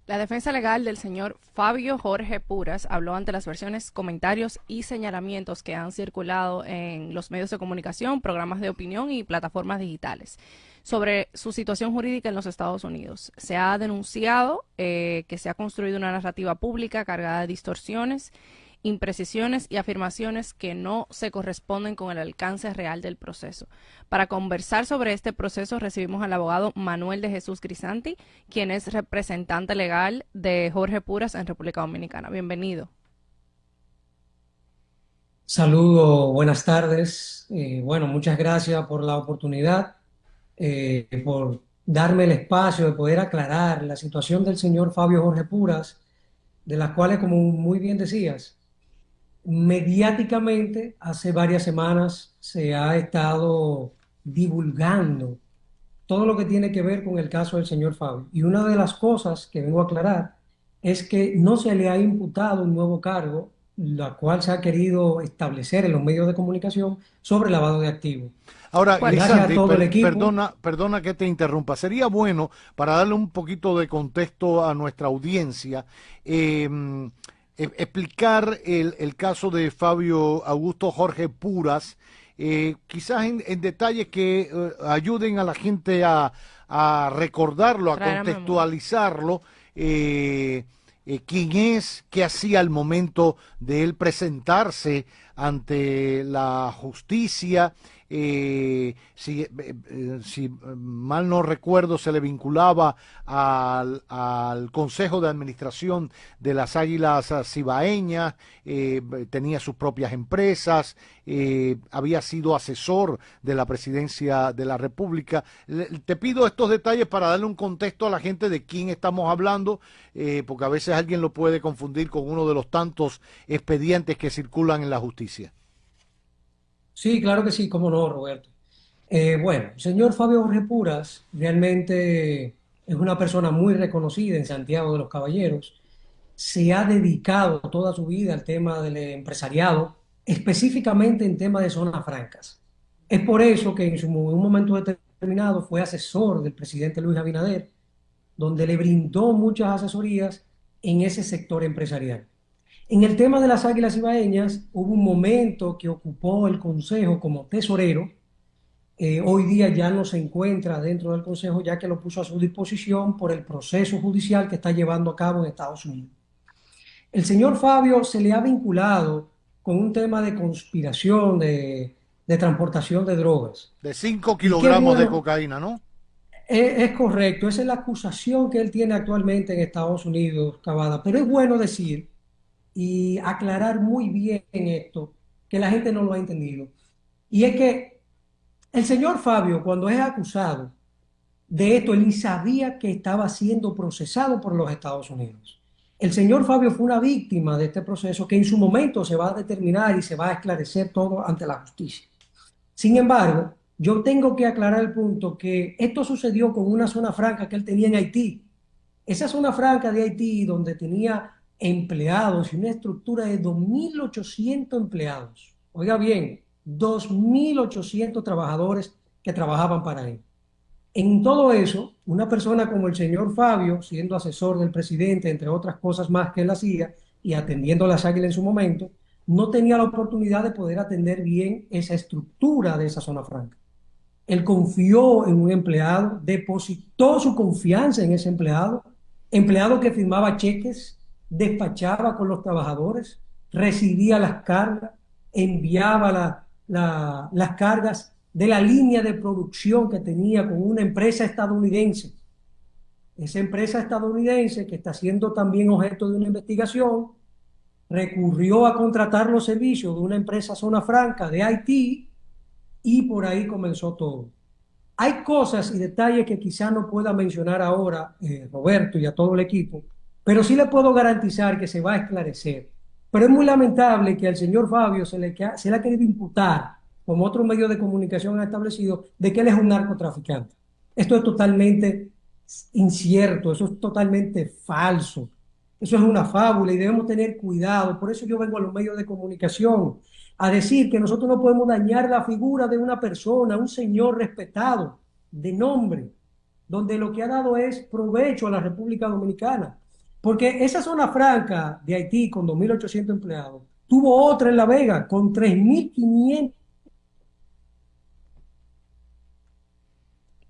La defensa legal del señor Fabio Jorge Puras habló ante las versiones, comentarios y señalamientos que han circulado en los medios de comunicación, programas de opinión y plataformas digitales sobre su situación jurídica en los Estados Unidos. Se ha denunciado que se ha construido una narrativa pública cargada de distorsiones, imprecisiones y afirmaciones que no se corresponden con el alcance real del proceso. Para conversar sobre este proceso recibimos al abogado Manuel de Jesús Crisanti, quien es representante legal de Jorge Puras en República Dominicana. Bienvenido. Saludo, buenas tardes. Bueno, muchas gracias por la oportunidad, por darme el espacio de poder aclarar la situación del señor Fabio Jorge Puras, de las cuales, como muy bien decías, mediáticamente hace varias semanas se ha estado divulgando todo lo que tiene que ver con el caso del señor Fabio. Y una de las cosas que vengo a aclarar es que no se le ha imputado un nuevo cargo, la cual se ha querido establecer en los medios de comunicación sobre lavado de activos. Ahora, ¿Cuál? Gracias a Grisanti, todo el equipo. perdona que te interrumpa. Sería bueno, para darle un poquito de contexto a nuestra audiencia, explicar el caso de Fabio Augusto Jorge Puras, quizás en detalles que ayuden a la gente a recordarlo, a Traer a memoria. contextualizarlo. Quién es, qué hacía al momento de él presentarse ante la justicia. Si mal no recuerdo, se le vinculaba al Consejo de Administración de las Águilas Cibaeñas, tenía sus propias empresas, había sido asesor de la presidencia de la República. Te pido estos detalles para darle un contexto a la gente de quién estamos hablando, porque a veces alguien lo puede confundir con uno de los tantos expedientes que circulan en la justicia. Sí, claro que sí, cómo no, Roberto. Bueno, el señor Fabio Jorge Puras realmente es una persona muy reconocida en Santiago de los Caballeros. Se ha dedicado toda su vida al tema del empresariado, específicamente en temas de zonas francas. Es por eso que en un momento determinado fue asesor del presidente Luis Abinader, donde le brindó muchas asesorías en ese sector empresarial. En el tema de las águilas ibaeñas, hubo un momento que ocupó el consejo como tesorero. Hoy día ya no se encuentra dentro del consejo, ya que lo puso a su disposición por el proceso judicial que está llevando a cabo en Estados Unidos. El señor Fabio se le ha vinculado con un tema de conspiración, de transportación de drogas. De 5 Y qué kilogramos de bueno, cocaína, ¿no? es correcto, esa es la acusación que él tiene actualmente en Estados Unidos, Cavada. Pero es bueno decir y aclarar muy bien esto, que la gente no lo ha entendido. Y es que el señor Fabio, cuando es acusado de esto, él ni sabía que estaba siendo procesado por los Estados Unidos. El señor Fabio fue una víctima de este proceso que en su momento se va a determinar y se va a esclarecer todo ante la justicia. Sin embargo, yo tengo que aclarar el punto que esto sucedió con una zona franca que él tenía en Haití. Esa zona franca de Haití, donde tenía empleados y una estructura de 2.800 empleados. Oiga bien, 2.800 trabajadores que trabajaban para él. En todo eso, una persona como el señor Fabio, siendo asesor del presidente, entre otras cosas más que él hacía, y atendiendo a las águilas en su momento, no tenía la oportunidad de poder atender bien esa estructura de esa zona franca. Él confió en un empleado, depositó su confianza en ese empleado, empleado que firmaba cheques, despachaba con los trabajadores, recibía las cargas, enviaba las cargas de la línea de producción que tenía con una empresa estadounidense. Esa empresa estadounidense, que está siendo también objeto de una investigación, recurrió a contratar los servicios de una empresa zona franca de Haití y por ahí comenzó todo. Hay cosas y detalles que quizá no pueda mencionar ahora, Roberto, y a todo el equipo, pero sí le puedo garantizar que se va a esclarecer. Pero es muy lamentable que al señor Fabio se le ha querido imputar, como otros medios de comunicación han establecido, de que él es un narcotraficante. Esto es totalmente incierto, eso es totalmente falso. Eso es una fábula y debemos tener cuidado. Por eso yo vengo a los medios de comunicación a decir que nosotros no podemos dañar la figura de una persona, un señor respetado, de nombre, donde lo que ha dado es provecho a la República Dominicana. Porque esa zona franca de Haití con 2.800 empleados tuvo otra en La Vega con 3.500.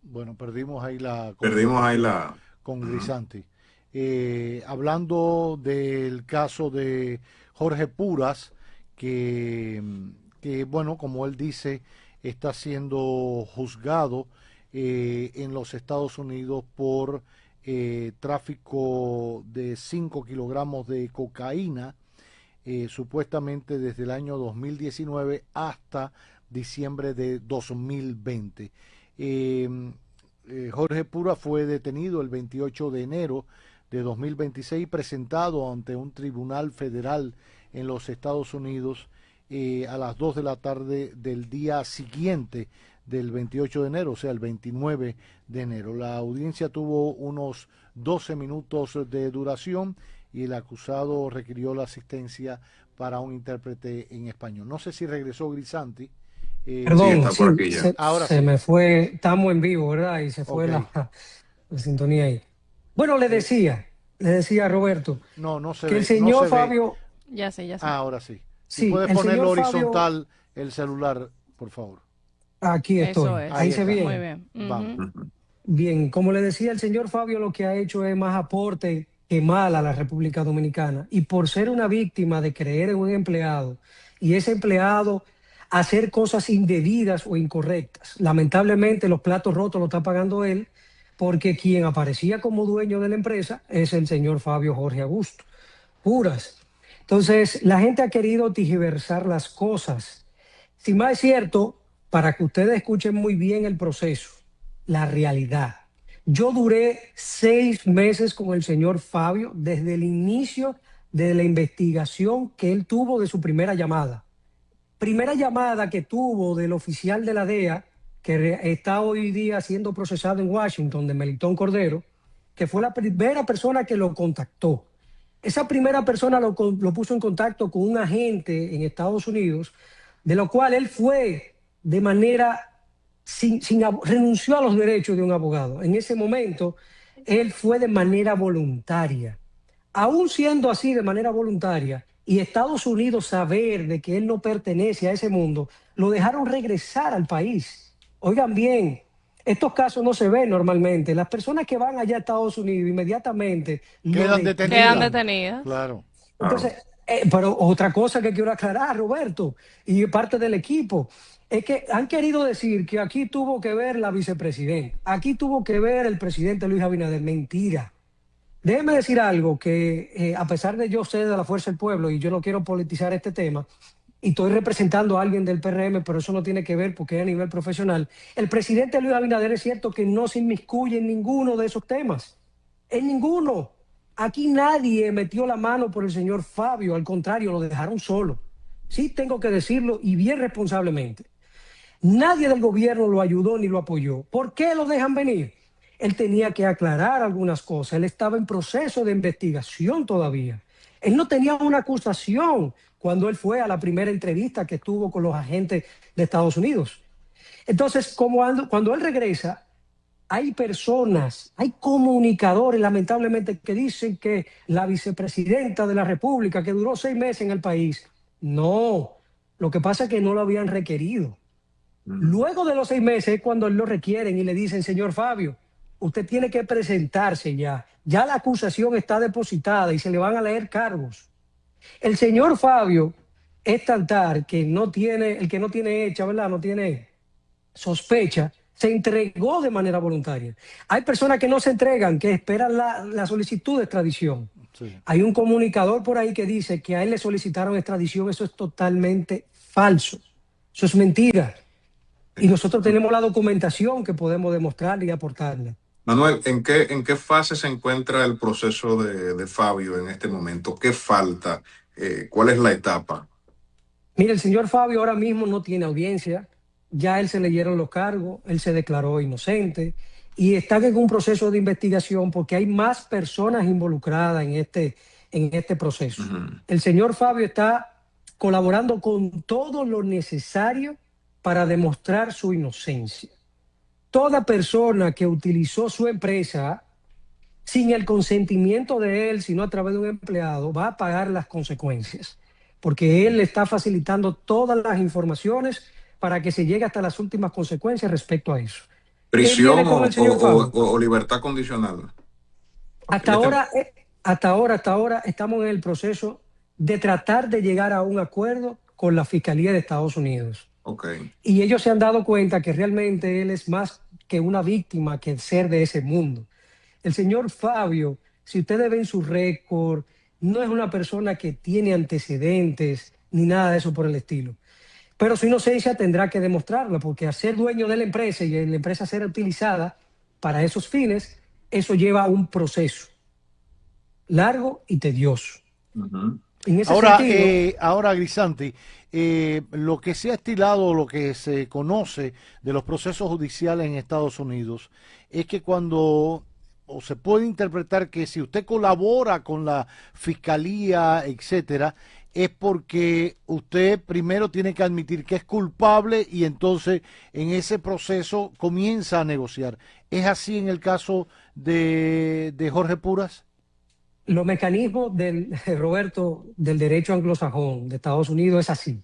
Bueno, perdimos ahí la Perdimos ahí comunicación la... con Ujú. Grisanti. Hablando del caso de Jorge Puras, que, bueno, como él dice, está siendo juzgado en los Estados Unidos por tráfico de 5 kilogramos de cocaína, supuestamente desde el año 2019 hasta diciembre de 2020. Eh, Jorge Pura fue detenido el 28 de enero de 2026 y presentado ante un tribunal federal en los Estados Unidos a las 2 de la tarde del día siguiente del 28 de enero, o sea, el 29 de enero. La audiencia tuvo unos 12 minutos de duración y el acusado requirió la asistencia para un intérprete en español. No sé si regresó Grisanti. Sí, Perdón, está por sí, aquí ya. Ahora se sí. me fue, estamos en vivo, ¿verdad? Y se fue Ok. la sintonía ahí. Bueno, Eh, le decía a Roberto, no, no se que el ve, no señor se ve. Fabio, Ya sé, ya sé. Ah, ahora sí. Si sí, puedes el ponerlo señor Fabio, horizontal el celular, por favor. aquí Eso estoy, es. Ahí ahí se está. Muy bien. bien. Vamos. Ujú. Ujú. Bien, como le decía, el señor Fabio lo que ha hecho es más aporte que mal a la República Dominicana. Y por ser una víctima de creer en un empleado y ese empleado hacer cosas indebidas o incorrectas, lamentablemente los platos rotos lo está pagando él porque quien aparecía como dueño de la empresa es el señor Fabio Jorge Augusto. Puras. Entonces, la gente ha querido tergiversar las cosas. Si más es cierto, para que ustedes escuchen muy bien el proceso, la realidad. Yo duré 6 meses con el señor Fabio desde el inicio de la investigación que él tuvo de su primera llamada que tuvo del oficial de la DEA, está hoy día siendo procesado en Washington, de Melitón Cordero, que fue la primera persona que lo contactó. Esa primera persona lo puso en contacto con un agente en Estados Unidos, de lo cual él fue de manera, renunció a los derechos de un abogado. En ese momento, él fue de manera voluntaria. Aún siendo así de manera voluntaria y Estados Unidos saber de que él no pertenece a ese mundo, lo dejaron regresar al país. Oigan bien, estos casos no se ven normalmente. Las personas que van allá a Estados Unidos inmediatamente lo Quedan Quedan detenidas. detienen. detenidas. Claro. Entonces, Claro. pero otra cosa que quiero aclarar, Roberto, y parte del equipo, es que han querido decir que aquí tuvo que ver la vicepresidenta, aquí tuvo que ver el presidente Luis Abinader. Mentira. Déjeme decir algo que a pesar de yo ser de la Fuerza del Pueblo y yo no quiero politizar este tema, y estoy representando a alguien del PRM, pero eso no tiene que ver porque es a nivel profesional, el presidente Luis Abinader es cierto que no se inmiscuye en ninguno de esos temas, en ninguno. Aquí nadie metió la mano por el señor Fabio, al contrario, lo dejaron solo. Sí tengo que decirlo y bien responsablemente. Nadie del gobierno lo ayudó ni lo apoyó. ¿Por qué lo dejan venir? Él tenía que aclarar algunas cosas. Él estaba en proceso de investigación todavía. Él no tenía una acusación cuando él fue a la primera entrevista que tuvo con los agentes de Estados Unidos. Entonces, cuando él regresa, hay personas, hay comunicadores, lamentablemente, que dicen que la vicepresidenta de la República, que duró 6 meses en el país, no, lo que pasa es que no lo habían requerido. Ujú. Luego de los 6 meses es cuando lo requieren y le dicen, señor Fabio, usted tiene que presentarse ya. Ya la acusación está depositada y se le van a leer cargos. El señor Fabio es tantar que no tiene, el que no tiene hecha, ¿verdad? No tiene sospecha, se entregó de manera voluntaria. Hay personas que no se entregan, que esperan la solicitud de extradición. Sí. Hay un comunicador por ahí que dice que a él le solicitaron extradición. Eso es totalmente falso. Eso es mentira. Y Sí. nosotros tenemos la documentación que podemos demostrarle y aportarle. Manuel, ¿en qué fase se encuentra el proceso de Fabio en este momento? ¿Qué falta? ¿Cuál es la etapa? Mire, el señor Fabio ahora mismo no tiene audiencia, ya él se leyeron los cargos, él se declaró inocente y está en un proceso de investigación porque hay más personas involucradas en este proceso. Ujú. El señor Fabio está colaborando con todo lo necesario para demostrar su inocencia. Toda persona que utilizó su empresa sin el consentimiento de él, sino a través de un empleado, va a pagar las consecuencias, porque él le está facilitando todas las informaciones para que se llegue hasta las últimas consecuencias respecto a eso. ¿Qué ¿Prisión viene con el señor Fabio? o libertad condicional? En Hasta este, ahora, hasta ahora estamos en el proceso de tratar de llegar a un acuerdo con la Fiscalía de Estados Unidos. ok. Y ellos se han dado cuenta que realmente él es más que una víctima, que el ser de ese mundo. El señor Fabio, si ustedes ven su récord, no es una persona que tiene antecedentes ni nada de eso por el estilo. Pero su inocencia tendrá que demostrarla, porque al ser dueño de la empresa y la empresa ser utilizada para esos fines, eso lleva a un proceso largo y tedioso. Ujú. En ese Ahora, sentido, ahora Grisanti, lo que se ha estilado, lo que se conoce de los procesos judiciales en Estados Unidos, es que cuando, o se puede interpretar que si usted colabora con la fiscalía, etcétera, es porque usted primero tiene que admitir que es culpable y entonces en ese proceso comienza a negociar. ¿Es así en el caso de Jorge Puras? los mecanismos del, Roberto, del derecho anglosajón de Estados Unidos es así.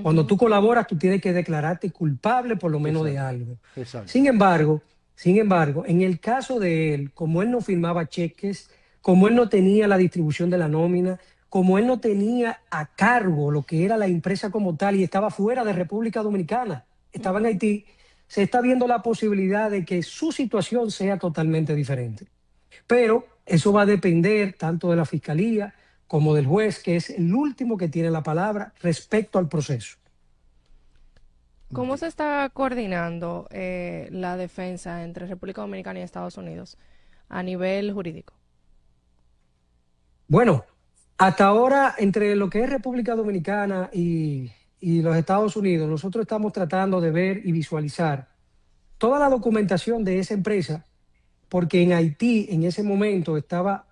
Cuando Ujú. tú colaboras, tú tienes que declararte culpable por lo menos de Exacto, algo. exacto. Sin embargo, sin embargo, en el caso de él, como él no firmaba cheques, como él no tenía la distribución de la nómina, como él no tenía a cargo lo que era la empresa como tal y estaba fuera de República Dominicana, estaba en Ujú. Haití, se está viendo la posibilidad de que su situación sea totalmente diferente. Pero eso va a depender tanto de la fiscalía como del juez, que es el último que tiene la palabra respecto al proceso. ¿Cómo se está coordinando la defensa entre República Dominicana y Estados Unidos a nivel jurídico? Bueno, hasta ahora, entre lo que es República Dominicana y los Estados Unidos, nosotros estamos tratando de ver y visualizar toda la documentación de esa empresa, porque en Haití en ese momento estaba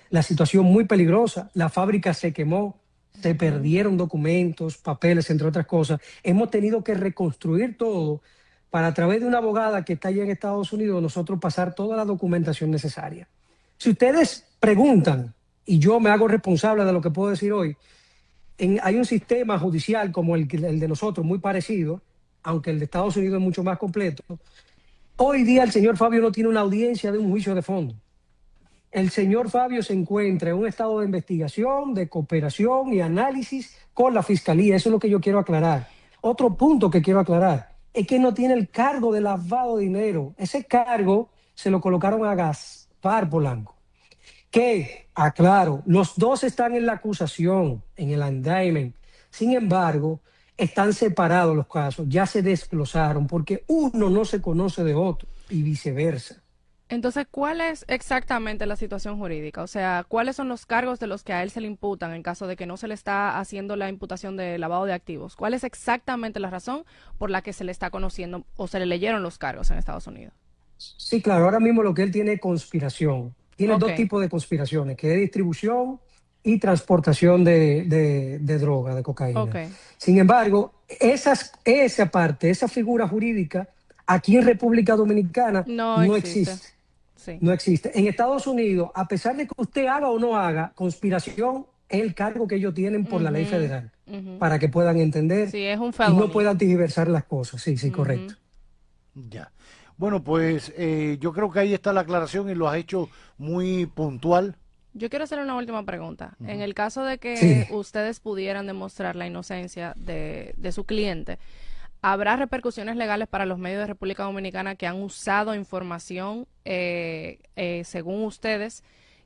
la situación muy peligrosa, la fábrica se quemó, se Ujú. perdieron documentos, papeles, entre otras cosas. Hemos tenido que reconstruir todo para, a través de una abogada que está allá en Estados Unidos, nosotros pasar toda la documentación necesaria. Si ustedes preguntan, y yo me hago responsable de lo que puedo decir hoy, hay un sistema judicial como el de nosotros, muy parecido, aunque el de Estados Unidos es mucho más completo. Hoy día el señor Fabio no tiene una audiencia de un juicio de fondo. El señor Fabio se encuentra en un estado de investigación, de cooperación y análisis con la fiscalía. Eso es lo que yo quiero aclarar. Otro punto que quiero aclarar es que no tiene el cargo de lavado de dinero. Ese cargo se lo colocaron a Gaspar Polanco. Que, aclaro, los dos están en la acusación, en el indictment. Sin embargo, están separados los casos, ya se desglosaron, porque uno no se conoce de otro y viceversa. Entonces, ¿cuál es exactamente la situación jurídica? O sea, ¿cuáles son los cargos de los que a él se le imputan en caso de que no se le está haciendo la imputación de lavado de activos? ¿Cuál es exactamente la razón por la que se le está conociendo o se le leyeron los cargos en Estados Unidos? Sí, claro, ahora mismo lo que él tiene es conspiración. Tiene Ok, dos tipos de conspiraciones, que es distribución y transportación de droga, de ok. cocaína. Sin embargo, esa parte, esa figura jurídica, aquí en República Dominicana No no existe. existe. Sí. No existe. En Estados Unidos, a pesar de que usted haga o no haga, conspiración es el cargo que ellos tienen por la ley Ujú, federal, ujú. para que puedan entender Sí, es un y no felony. puedan tergiversar las cosas. Sí, sí, correcto. Ujú. Ya. Bueno, pues yo creo que ahí está la aclaración y lo has hecho muy puntual. Yo quiero hacer una última pregunta. En Ujú. el caso de que Sí. ustedes pudieran demostrar la inocencia de su cliente, ¿habrá repercusiones legales para los medios de República Dominicana que han usado información, según ustedes,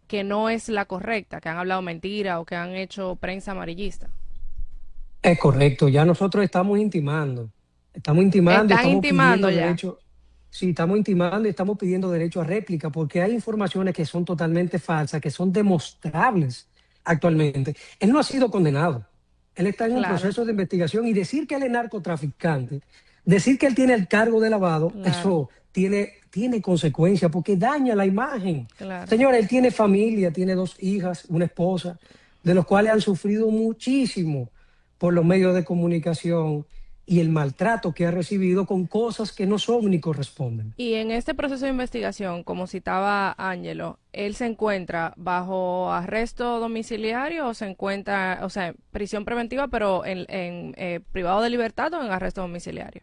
que no es la correcta, que han hablado mentira o que han hecho prensa amarillista? Es correcto, ya nosotros estamos intimando y Están estamos intimando pidiendo ya. derecho, sí, estamos intimando y estamos pidiendo derecho a réplica porque hay informaciones que son totalmente falsas, que son demostrables actualmente. Él no ha sido condenado, él está en un Claro, proceso de investigación y decir que él es narcotraficante, decir que él tiene el cargo de lavado, claro, eso tiene consecuencias porque daña la imagen. claro. Señor, él tiene familia, tiene dos hijas, una esposa, de los cuales han sufrido muchísimo por los medios de comunicación y el maltrato que ha recibido con cosas que no son ni corresponden. Y en este proceso de investigación, como citaba Ángelo, ¿él se encuentra bajo arresto domiciliario o se encuentra, o sea, prisión preventiva, pero en privado de libertad o en arresto domiciliario?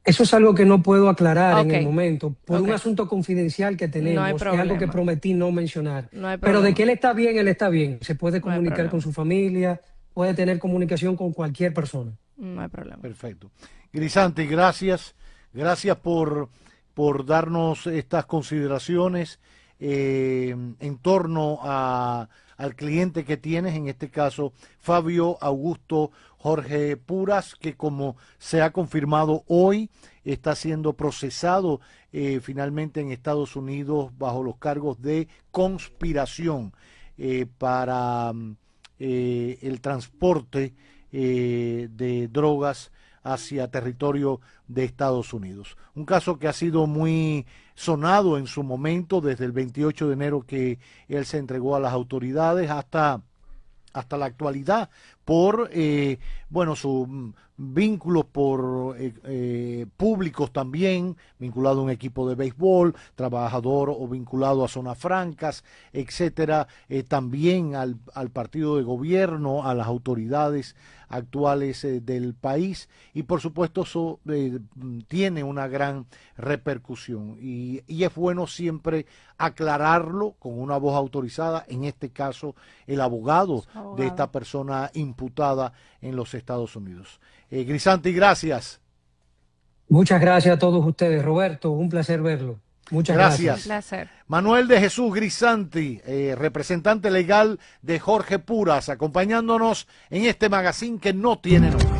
Eso es algo que no puedo aclarar en el Ok, momento por un ok. asunto confidencial que No hay tenemos. Es algo que problema. prometí no mencionar. No hay Pero de que problema. él está bien. Se puede No hay comunicar con problema. su familia, puede tener comunicación con cualquier persona. No hay problema. Perfecto. Grisanti, gracias. Gracias por darnos estas consideraciones en torno al cliente que tienes, en este caso Fabio Augusto Jorge Puras, que como se ha confirmado hoy, está siendo procesado finalmente en Estados Unidos bajo los cargos de conspiración para el transporte de drogas hacia territorio de Estados Unidos. Un caso que ha sido muy sonado en su momento, desde el 28 de enero que él se entregó a las autoridades hasta la actualidad, por bueno, sus vínculos por públicos también, vinculado a un equipo de béisbol, trabajador o vinculado a zonas francas, etcétera, también al partido de gobierno, a las autoridades actuales del país, y por supuesto eso tiene una gran repercusión y es bueno siempre aclararlo con una voz autorizada, en este caso el abogado de esta persona imputada en los Estados Unidos. Grisanti, gracias. Muchas gracias a todos ustedes. Roberto, un placer verlo. Muchas gracias. Un placer. Manuel de Jesús Grisanti, representante legal de Jorge Puras, acompañándonos en este magazine que no tiene nombre.